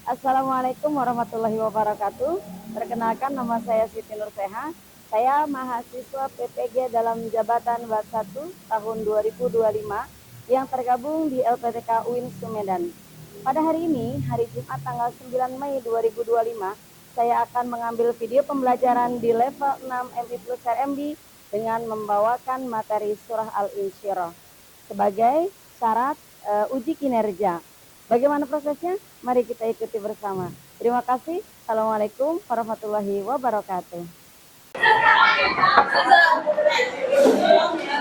Assalamualaikum warahmatullahi wabarakatuh. Perkenalkan, nama saya Siti Nurseha. Saya mahasiswa PPG dalam jabatan BAT 1 tahun 2025 yang tergabung di LPTK UIN Sumedang. Pada hari ini, hari Jumat tanggal 9 Mei 2025, saya akan mengambil video pembelajaran di level 6 MI plus RMB dengan membawakan materi surah Al-Insyirah sebagai syarat uji kinerja. Bagaimana prosesnya? Mari kita ikuti bersama. Terima kasih. Assalamualaikum warahmatullahi wabarakatuh.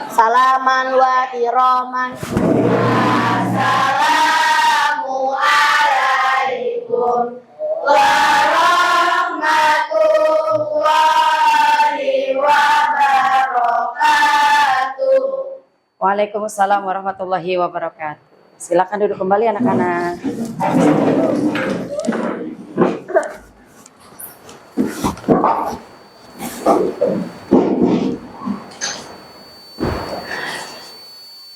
Salaman wa tiraman. Assalamualaikum warahmatullahi wabarakatuh. Waalaikumsalam warahmatullahi wabarakatuh. Silakan duduk kembali anak-anak.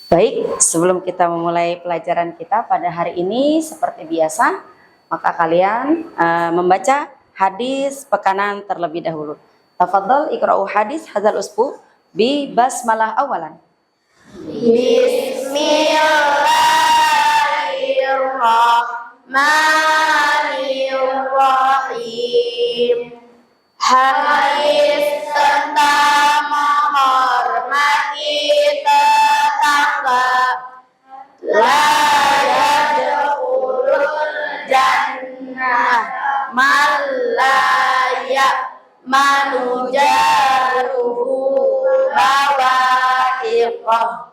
Baik, sebelum kita memulai pelajaran kita pada hari ini, seperti biasa, maka kalian membaca hadis pekanan terlebih dahulu. Tafadhal iqra'u hadis hadzal usbu bi basmalah awalan. Bismillahirrahmanirrahim. Hadis tentang menghormati tetangga. La yadkhulul jannah man la ya'manu jaruhu bawa'iqah.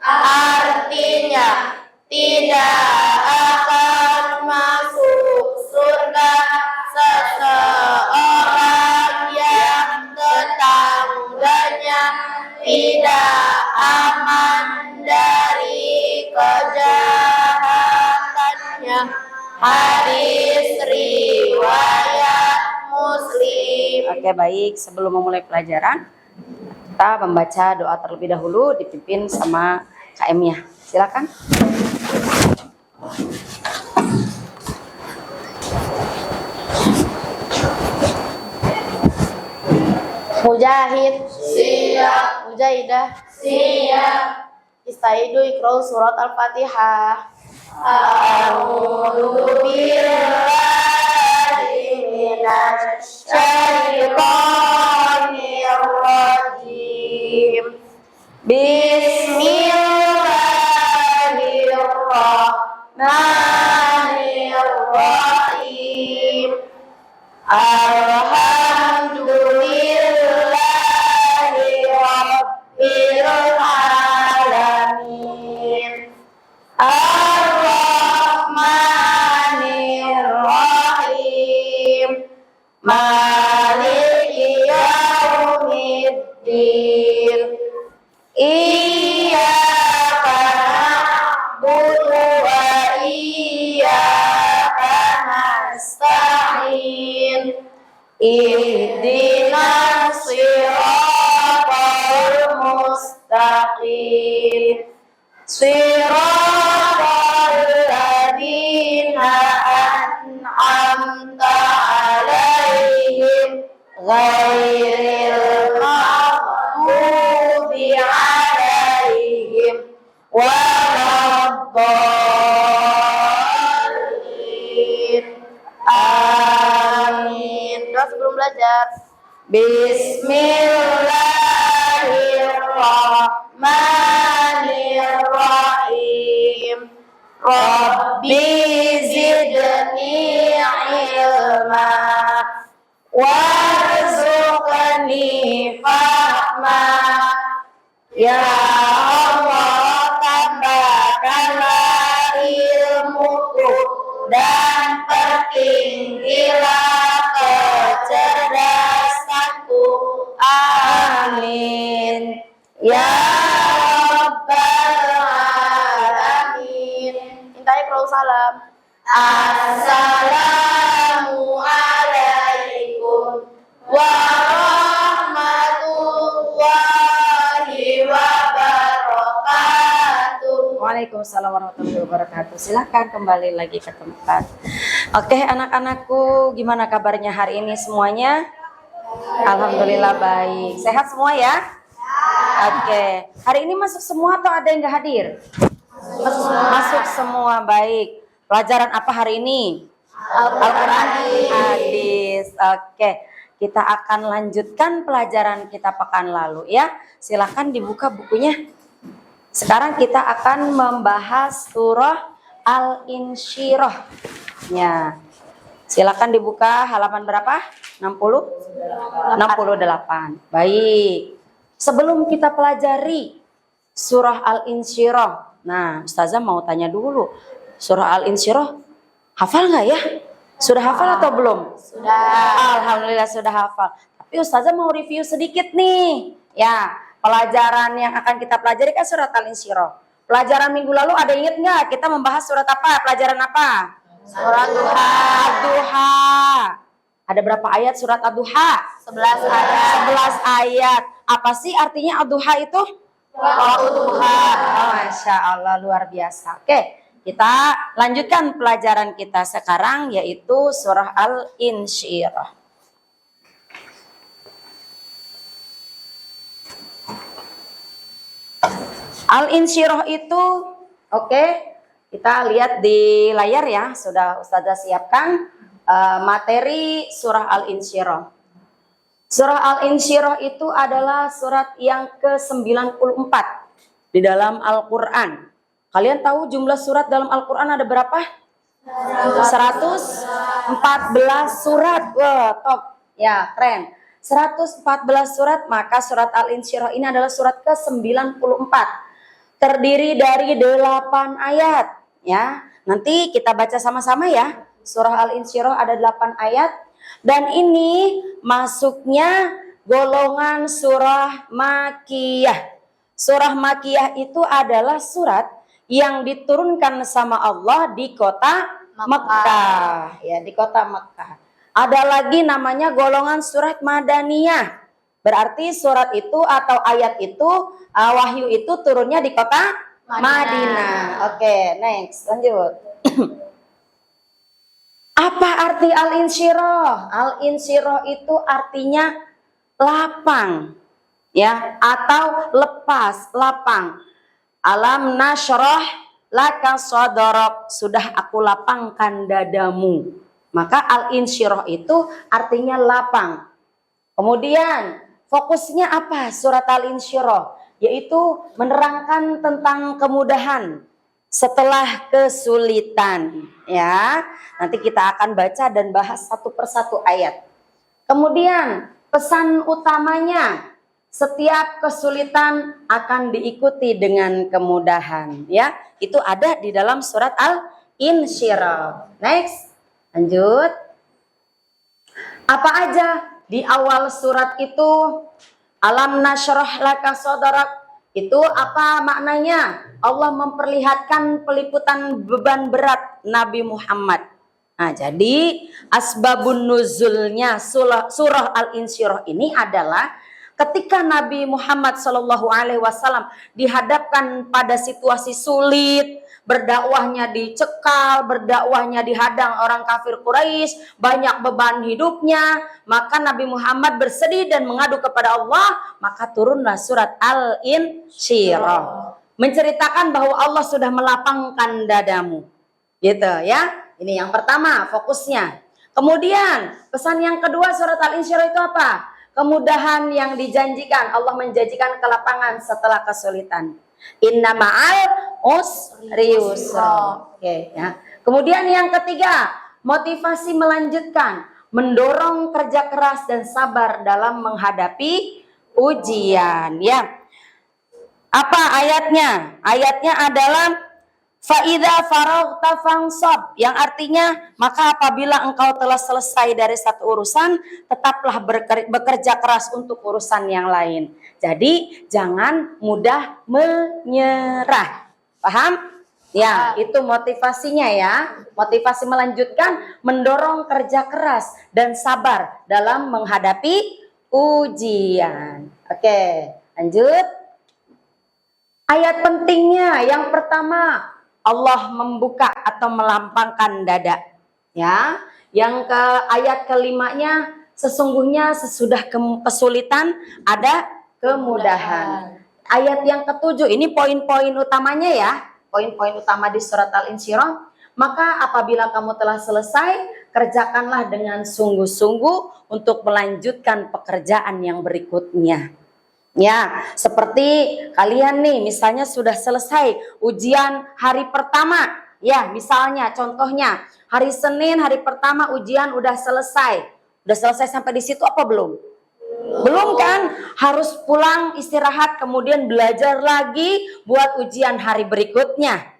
Artinya, tidak akan masuk surga seseorang yang tetangganya tidak aman dari kejahatannya. Hadis riwayat Muslim. Oke, baik. Sebelum memulai pelajaran, kita membaca doa terlebih dahulu dipimpin sama KM-nya. Silakan. Mujahid siap. Mujahidah siap. Istaidu iqra'u surat Al-Fatihah. A'udzu billahi minasy syaithanir rajim. Bismillahirrahmanirrahim. Alhamdulillahi rabbil alamin. Ar-Rahmanir-Rahim. Maliki yaumiddin. Iyyaka na'budu wa iyyaka nasta'in. Ihdinas siratal mustaqim. Siratal ladzina an'amta 'alaihim ghairil maghdubi 'alaihim waladdallin. Amin. Doa sebelum belajar. Bismillahirrahmanirrahim. Rabbi zidni ilma warzuqni fahma. Ya Allah, tambahkanlah ilmuku dan pertinggilah kecerdasanku. Amin. Ya Rabbal Alamin. Intai iqra'u salam. Assalamualaikum warahmatullahi wabarakatuh. Waalaikumsalam warahmatullahi wabarakatuh. Silakan kembali lagi ke tempat. Oke, anak-anakku, gimana kabarnya hari ini semuanya? Alhamdulillah baik. Sehat semua ya? Oke. Hari ini masuk semua atau ada yang nggak hadir? Masuk semua, baik. Pelajaran apa hari ini? Al-Quran hadis. Oke. Kita akan lanjutkan pelajaran kita pekan lalu ya. Silakan dibuka bukunya. Sekarang kita akan membahas surah Al-Insyirah. Ya. Silakan dibuka halaman berapa? 60? 68. Baik. Sebelum kita pelajari surah Al-Insyirah. Nah, Ustazah mau tanya dulu. Surah Al-Insyirah hafal nggak ya? Sudah hafal atau belum? Sudah. Alhamdulillah sudah hafal. Tapi Ustazah mau review sedikit nih. Ya. Pelajaran yang akan kita pelajari kan surat Al-Insyirah. Pelajaran minggu lalu ada ingat nggak? Kita membahas surat apa? Pelajaran apa? Surat Duha. Ad-Duha. Ada berapa ayat surat Ad-Duha? 11 ayat. 11 ayat. Apa sih artinya Ad-Duha itu? Waktu duha. Oh, Masya Allah, luar biasa. Oke, kita lanjutkan pelajaran kita sekarang yaitu surah Al-Insyirah. Al-Insyirah itu, oke, kita lihat di layar ya, sudah Ustazah siapkan materi surah Al-Insyirah. Surah Al-Insyirah itu adalah surat yang ke-94 di dalam Al-Quran. Kalian tahu jumlah surat dalam Al-Quran ada berapa? 114 surat. Wah, top. Ya, keren. 114 surat, maka surat Al-Insyirah ini adalah surat ke-94. Terdiri dari 8 ayat, ya. Nanti kita baca sama-sama ya. Surah Al-Insyirah ada 8 ayat dan ini masuknya golongan surah Makkiyah. Surah Makkiyah itu adalah surat yang diturunkan sama Allah di kota Mekkah, ya, di kota Mekkah. Ada lagi namanya golongan surat Madaniyah. Berarti surat itu atau ayat itu, wahyu itu turunnya di kota Madinah. Oke, next, lanjut. Apa arti Al-Insyirah? Al-Insyirah itu artinya lapang, ya, atau lepas, lapang. Alam nasyrah laka sadrak, sudah aku lapangkan dadamu. Maka Al-Insyirah itu artinya lapang. Kemudian fokusnya apa surat Al-Insyirah? Yaitu menerangkan tentang kemudahan setelah kesulitan. Ya, nanti kita akan baca dan bahas satu persatu ayat. Kemudian pesan utamanya, setiap kesulitan akan diikuti dengan kemudahan. Ya, itu ada di dalam surat Al-Insyirah. Next, lanjut. Apa aja di awal surat itu? Alam nasyrah laka sadrak, itu apa maknanya? Allah memperlihatkan peliputan beban berat Nabi Muhammad. Nah, jadi asbabun nuzulnya surah Al-Insyirah ini adalah ketika Nabi Muhammad SAW dihadapkan pada situasi sulit, berdakwahnya dicekal, berdakwahnya dihadang orang kafir Quraisy, banyak beban hidupnya, maka Nabi Muhammad bersedih dan mengadu kepada Allah, maka turunlah surat Al-Insyirah, menceritakan bahwa Allah sudah melapangkan dadamu. Gitu ya. Ini yang pertama, fokusnya. Kemudian, pesan yang kedua surat Al-Insyirah itu apa? Kemudahan yang dijanjikan, Allah menjanjikan kelapangan setelah kesulitan. Inna ma'al usri yusra. Oke, ya. Kemudian yang ketiga, motivasi melanjutkan, mendorong kerja keras dan sabar dalam menghadapi ujian. Ya. Apa ayatnya? Ayatnya adalah Fa'idha faraghta fansab, yang artinya maka apabila engkau telah selesai dari satu urusan, tetaplah bekerja keras untuk urusan yang lain. Jadi jangan mudah menyerah. Paham? Ya, itu motivasinya ya. Motivasi melanjutkan, mendorong kerja keras dan sabar dalam menghadapi ujian. Oke, lanjut. Ayat pentingnya yang pertama, Allah membuka atau melampangkan dada. Ya, yang ke ayat kelimanya, sesungguhnya sesudah kesulitan ada kemudahan. Ayat yang ketujuh, ini poin-poin utamanya ya, poin-poin utama di surat Al-Insyirah. Maka apabila kamu telah selesai, kerjakanlah dengan sungguh-sungguh untuk melanjutkan pekerjaan yang berikutnya. Ya, seperti kalian nih, misalnya sudah selesai ujian hari pertama. Ya, misalnya contohnya hari Senin hari pertama ujian udah selesai. Udah selesai sampai di situ apa belum? Belum kan? Harus pulang istirahat kemudian belajar lagi buat ujian hari berikutnya.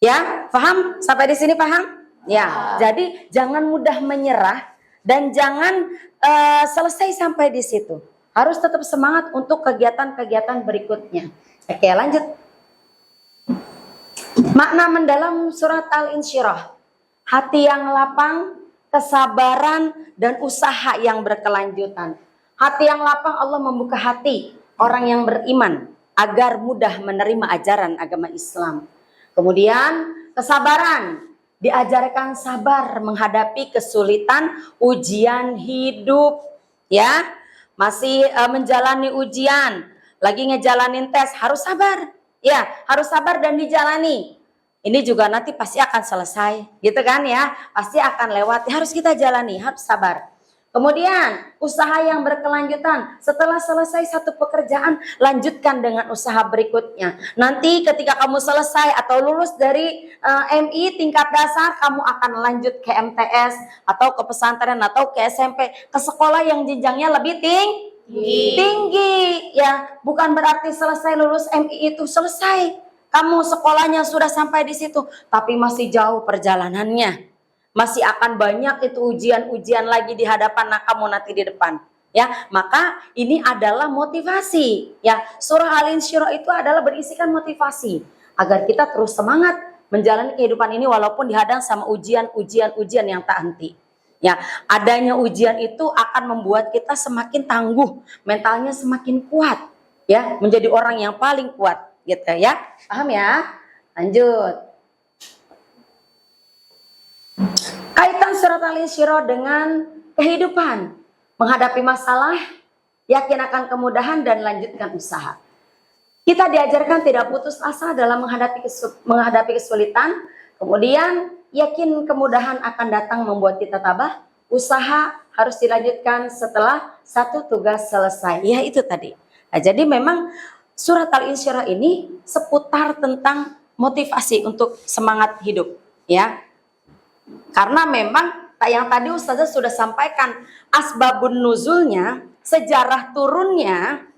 Ya, paham? Sampai di sini paham? Ya, jadi jangan mudah menyerah dan jangan selesai sampai di situ. Harus tetap semangat untuk kegiatan-kegiatan berikutnya. Oke, lanjut. Makna mendalam surat Al-Insyirah. Hati yang lapang, kesabaran, dan usaha yang berkelanjutan. Hati yang lapang, Allah membuka hati orang yang beriman agar mudah menerima ajaran agama Islam. Kemudian kesabaran, diajarkan sabar menghadapi kesulitan ujian hidup. Ya, masih menjalani ujian, lagi ngejalanin tes, harus sabar. Ya, harus sabar dan dijalani. Ini juga nanti pasti akan selesai, gitu kan ya? Pasti akan lewat, harus kita jalani, harus sabar. Kemudian usaha yang berkelanjutan. Setelah selesai satu pekerjaan, lanjutkan dengan usaha berikutnya. Nanti ketika kamu selesai atau lulus dari MI tingkat dasar, kamu akan lanjut ke MTS atau ke pesantren atau ke SMP, ke sekolah yang jenjangnya lebih tinggi. Ya, bukan berarti selesai lulus MI itu selesai. Kamu sekolahnya sudah sampai di situ, tapi masih jauh perjalanannya. Masih akan banyak itu ujian-ujian lagi di hadapan kamu nanti di depan. Ya, maka ini adalah motivasi. Ya, surah Al-Insyirah itu adalah berisikan motivasi agar kita terus semangat menjalani kehidupan ini walaupun dihadang sama ujian-ujian yang tak henti. Ya, adanya ujian itu akan membuat kita semakin tangguh, mentalnya semakin kuat, ya, menjadi orang yang paling kuat, gitu ya. Paham ya? Lanjut. Kaitan surat Al-Insyirah dengan kehidupan, menghadapi masalah, yakin akan kemudahan dan lanjutkan usaha. Kita diajarkan tidak putus asa dalam menghadapi kesulitan, kemudian yakin kemudahan akan datang membuat kita tabah. Usaha harus dilanjutkan setelah satu tugas selesai. Ya, itu tadi. Nah, jadi memang surat Al-Insyirah ini seputar tentang motivasi untuk semangat hidup, ya. Karena memang yang tadi Ustazah sudah sampaikan asbabun nuzulnya, sejarah turunnya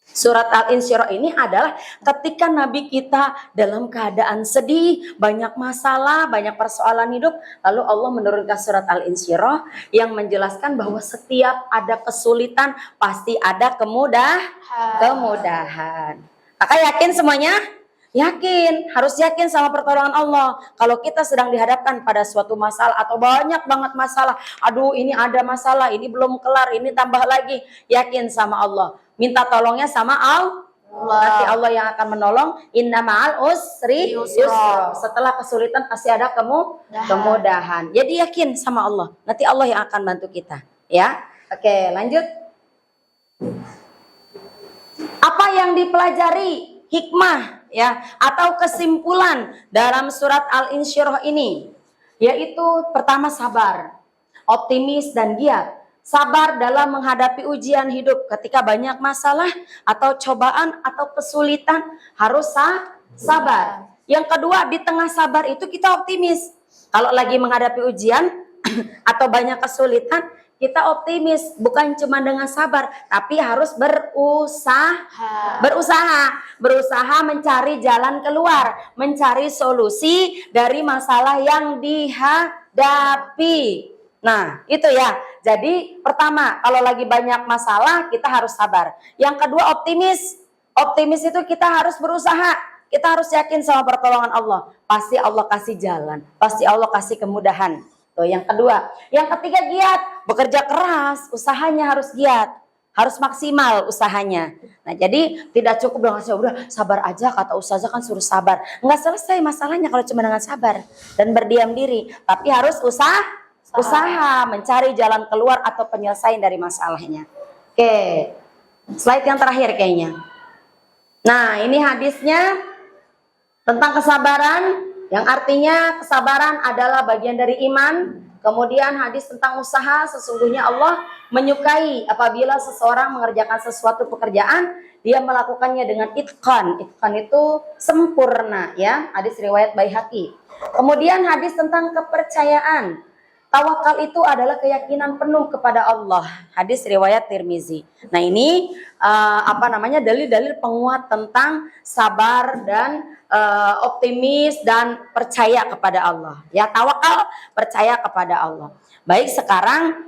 surat Al-Insyirah ini adalah ketika Nabi kita dalam keadaan sedih, banyak masalah, banyak persoalan hidup, lalu Allah menurunkan surat Al-Insyirah yang menjelaskan bahwa setiap ada kesulitan pasti ada kemudahan. Kakak yakin semuanya? Yakin, harus yakin sama pertolongan Allah. Kalau kita sedang dihadapkan pada suatu masalah atau banyak banget masalah, aduh ini ada masalah, ini belum kelar, ini tambah lagi, yakin sama Allah. Minta tolongnya sama Allah. Nanti Allah yang akan menolong. Inna ma'al usri yusra. Setelah kesulitan pasti ada kemudahan. Jadi yakin sama Allah. Nanti Allah yang akan bantu kita. Ya, oke, lanjut. Apa yang dipelajari? Hikmah, ya, atau kesimpulan dalam surat Al-Insyirah ini, yaitu pertama sabar, optimis dan giat. Sabar dalam menghadapi ujian hidup ketika banyak masalah atau cobaan atau kesulitan, harus sabar. Yang kedua, di tengah sabar itu kita optimis. Kalau lagi menghadapi ujian atau banyak kesulitan, kita optimis, bukan cuma dengan sabar, tapi harus berusaha mencari jalan keluar, mencari solusi dari masalah yang dihadapi. Nah, itu ya. Jadi pertama, kalau lagi banyak masalah, kita harus sabar. Yang kedua, optimis. Optimis itu kita harus berusaha. Kita harus yakin sama pertolongan Allah. Pasti Allah kasih jalan, pasti Allah kasih kemudahan. Tuh, yang kedua. Yang ketiga, giat, bekerja keras, usahanya harus giat. harus maksimal usahanya. Nah, jadi tidak cukup dengan udah sabar aja, kata ustazah kan suruh sabar. Nggak selesai masalahnya kalau cuma dengan sabar dan berdiam diri, tapi harus usaha mencari jalan keluar atau penyelesaian dari masalahnya. Oke, slide yang terakhir kayaknya. Nah, ini hadisnya tentang kesabaran, yang artinya kesabaran adalah bagian dari iman. Kemudian hadis tentang usaha, sesungguhnya Allah menyukai apabila seseorang mengerjakan sesuatu pekerjaan, dia melakukannya dengan itqan. Itqan itu sempurna, ya. Hadis riwayat Baihaqi. Kemudian hadis tentang kepercayaan. Tawakal itu adalah keyakinan penuh kepada Allah. Hadis riwayat Tirmizi. Nah, ini dalil-dalil penguat tentang sabar dan optimis dan percaya kepada Allah. Ya, tawakal, percaya kepada Allah. Baik, sekarang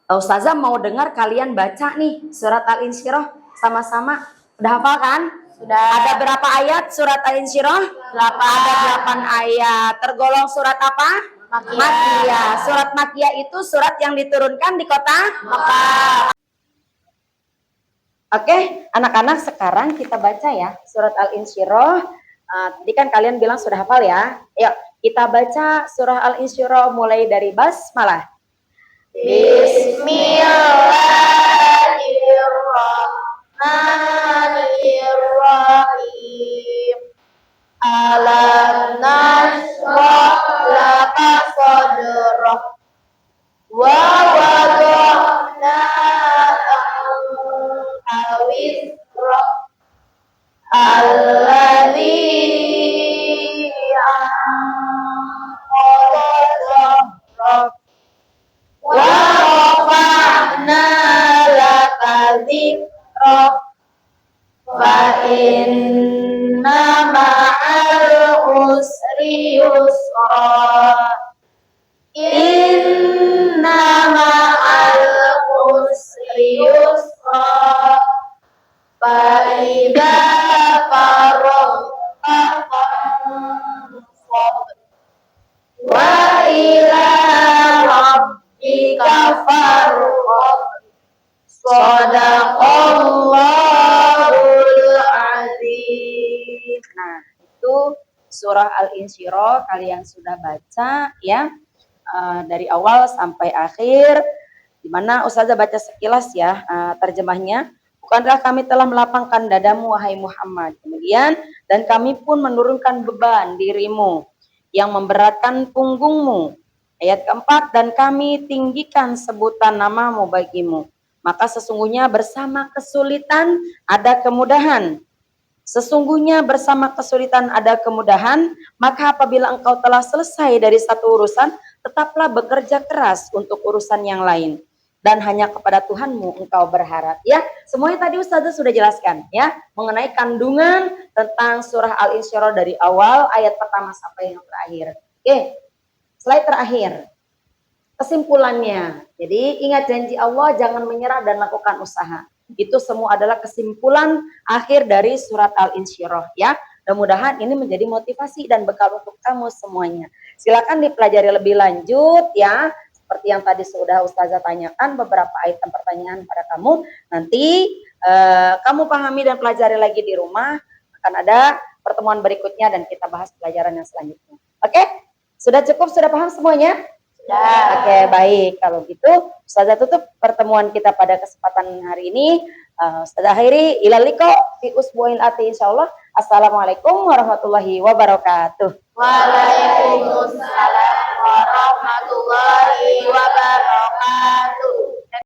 Ustazah mau dengar kalian baca nih surat Al-Insyirah sama-sama. Udah hafal kan? Sudah. Ada berapa ayat surat Al-Insyirah? 8. Ada 8 ayat. Tergolong surat apa? Makiyah. Surat Makiyah itu surat yang diturunkan di kota Mekah. Oke, anak-anak, sekarang kita baca ya surat Al-Insyirah. Tadi kan kalian bilang sudah hafal ya. Yuk, kita baca surah Al-Insyirah mulai dari basmalah. Bismillahirrahmanirrahim. Alam nashrah laka sadrak wa wada'na anka wizrak alladzi anqadha dhahrak wa rafa'na laka dzikrak fa inna ma'al usri yusra inna ma'al usri yusra fa idza faragta fansab wa ila rabbika farghab. Shadaqallahul azim. Nah, itu surah Al-Insyirah kalian sudah baca ya, dari awal sampai akhir, di mana Ustazah baca sekilas ya terjemahnya. Bukankah kami telah melapangkan dadamu wahai Muhammad, kemudian dan kami pun menurunkan beban dirimu yang memberatkan punggungmu. Ayat keempat, dan kami tinggikan sebutan namamu bagimu, maka sesungguhnya bersama kesulitan ada kemudahan. Sesungguhnya bersama kesulitan ada kemudahan, maka apabila engkau telah selesai dari satu urusan, tetaplah bekerja keras untuk urusan yang lain. Dan hanya kepada Tuhanmu engkau berharap. Ya, semuanya tadi Ustazah sudah jelaskan ya, mengenai kandungan tentang surah Al-Insyirah dari awal ayat pertama sampai yang terakhir. Oke, slide terakhir. Kesimpulannya, jadi ingat janji Allah, jangan menyerah dan lakukan usaha. Itu semua adalah kesimpulan akhir dari surat Al-Insyirah ya. Mudah-mudahan ini menjadi motivasi dan bekal untuk kamu semuanya. Silakan dipelajari lebih lanjut ya. Seperti yang tadi sudah Ustazah tanyakan beberapa item pertanyaan pada kamu. Nanti kamu pahami dan pelajari lagi di rumah. Akan ada pertemuan berikutnya dan kita bahas pelajaran yang selanjutnya. Oke? Sudah cukup? Sudah paham semuanya? Oke, baik. Kalau gitu, Ustazah tutup pertemuan kita pada kesempatan hari ini. Ustazah akhiri, ilal liqa fi usbu'il ati insyaallah. Assalamualaikum warahmatullahi wabarakatuh. Waalaikumsalam.